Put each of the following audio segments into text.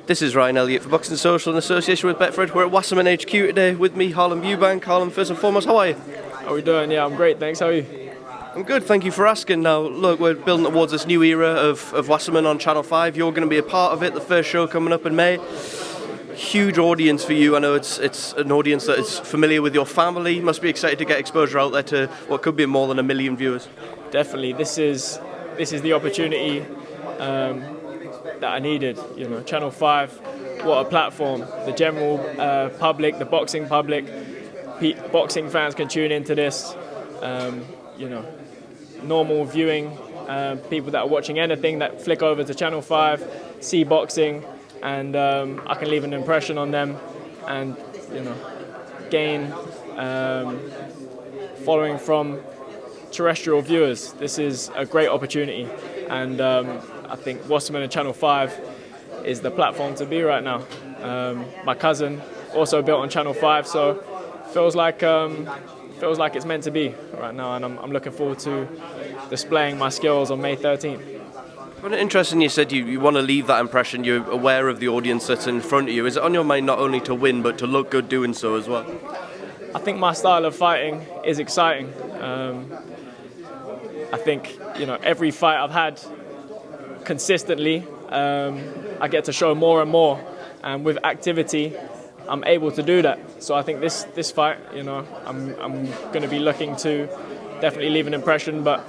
This is Ryan Elliott for Boxing Social in association with Betfred. We're at Wasserman HQ today. With me, Harlem Eubank. Harlem, first and foremost, how are you? How are we doing? Yeah, I'm great, thanks. How are you? I'm good, thank you for asking. Now, look, we're building towards this new era of Wasserman on Channel 5. You're going to be a part of it, the first show coming up in May. Huge audience for you. I know it's an audience that is familiar with your family. Must be excited to get exposure out there to what could be more than 1 million viewers. Definitely. This is the opportunity that I needed. You know, Channel 5, what a platform. The general public, the boxing public, boxing fans can tune into this. You know, normal viewing people that are watching anything that flick over to Channel 5, see boxing, and I can leave an impression on them, and you know, gain following from terrestrial viewers. This is a great opportunity, and I think Wasserman and Channel 5 is the platform to be right now. My cousin also built on Channel 5, so feels like it's meant to be right now, and I'm looking forward to displaying my skills on May 13th. Well, interesting, you said you want to leave that impression. You're aware of the audience that's in front of you. Is it on your mind not only to win, but to look good doing so as well? I think my style of fighting is exciting. I think, you know, every fight I've had consistently, I get to show more and more, and with activity, I'm able to do that. So I think this fight, you know, I'm going to be looking to definitely leave an impression, but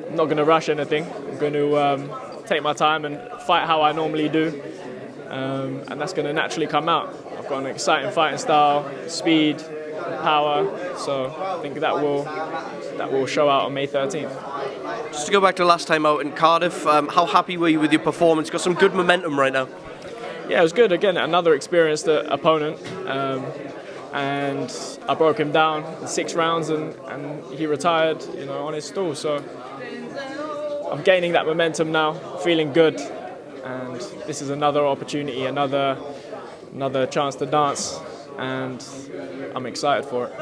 I'm not going to rush anything. I'm going to take my time and fight how I normally do, and that's going to naturally come out. I've got an exciting fighting style, speed, power, so I think that will show out on May 13th. Just to go back to last time out in Cardiff, how happy were you with your performance? Got some good momentum right now. Yeah, it was good. Again, another experienced opponent, and I broke him down in 6 rounds, and he retired, you know, on his stool. So I'm gaining that momentum now, feeling good, and this is another opportunity, another chance to dance, and I'm excited for it.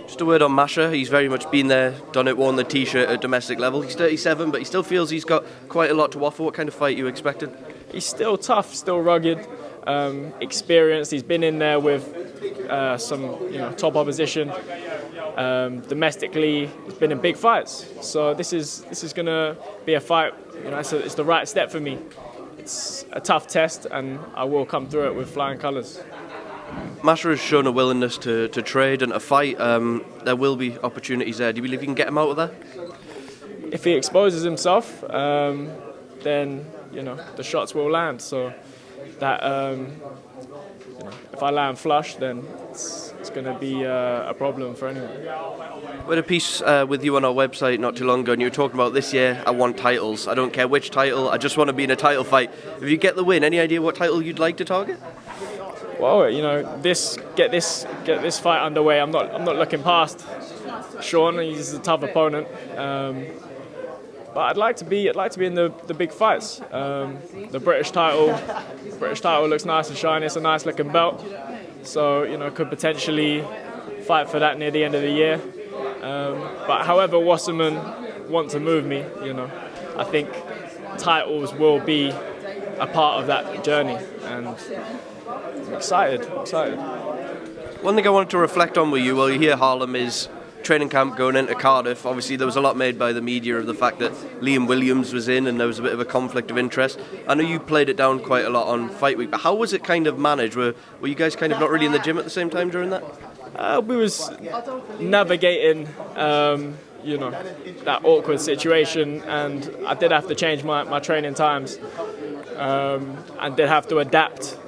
Just a word on Masha. He's very much been there, done it, worn the T-shirt at domestic level. He's 37, but he still feels he's got quite a lot to offer. What kind of fight are you expecting? He's still tough, still rugged, experienced. He's been in there with some, you know, top opposition. Domestically, he's been in big fights. So this is going to be a fight. You know, it's the right step for me. It's a tough test, and I will come through it with flying colours. Masha has shown a willingness to trade and to fight. There will be opportunities there. Do you believe you can get him out of there? If he exposes himself, then, you know, the shots will land. So that, you know, if I land flush, then it's going to be a problem for anyone. We had a piece with you on our website not too long ago, and you were talking about this year, I want titles. I don't care which title, I just want to be in a title fight. If you get the win, any idea what title you'd like to target? Well, you know, get this fight underway. I'm not looking past Sean. He's a tough opponent, but I'd like to be in the big fights. The British title looks nice and shiny. It's a nice looking belt, so you know, could potentially fight for that near the end of the year. But however Wasserman want to move me, you know, I think titles will be a part of that journey, and I'm excited. One thing I wanted to reflect on with you while you're here, Harlem, is training camp going into Cardiff. Obviously, there was a lot made by the media of the fact that Liam Williams was in and there was a bit of a conflict of interest. I know you played it down quite a lot on Fight Week, but how was it kind of managed? Were you guys kind of not really in the gym at the same time during that? We was navigating, you know, that awkward situation, and I did have to change my training times, and did have to adapt.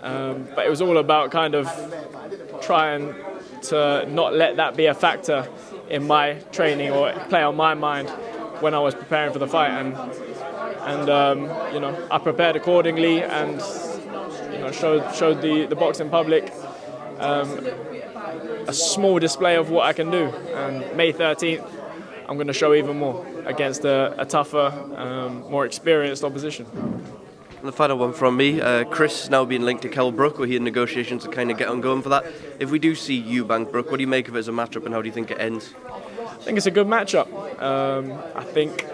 But it was all about kind of trying to not let that be a factor in my training or play on my mind when I was preparing for the fight, and you know, I prepared accordingly, and you know, showed the boxing public a small display of what I can do. And May 13th, I'm going to show even more against a tougher, more experienced opposition. And the final one from me, Chris now being linked to Brook. We're here in negotiations to kind of get on going for that. If we do see Eubank Brook, what do you make of it as a matchup, and how do you think it ends? I think it's a good matchup. I think,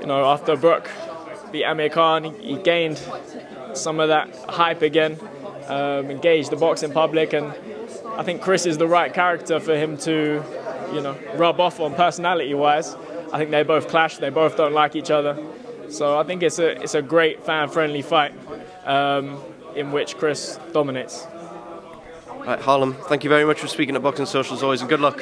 you know, after Brook beat Amir Khan, he gained some of that hype again, engage the boxing public, and I think Chris is the right character for him to, rub off on personality-wise. I think they both clash. They both don't like each other. So I think it's a great fan-friendly fight in which Chris dominates. Right, Harlem, thank you very much for speaking at Boxing Social as always, and good luck.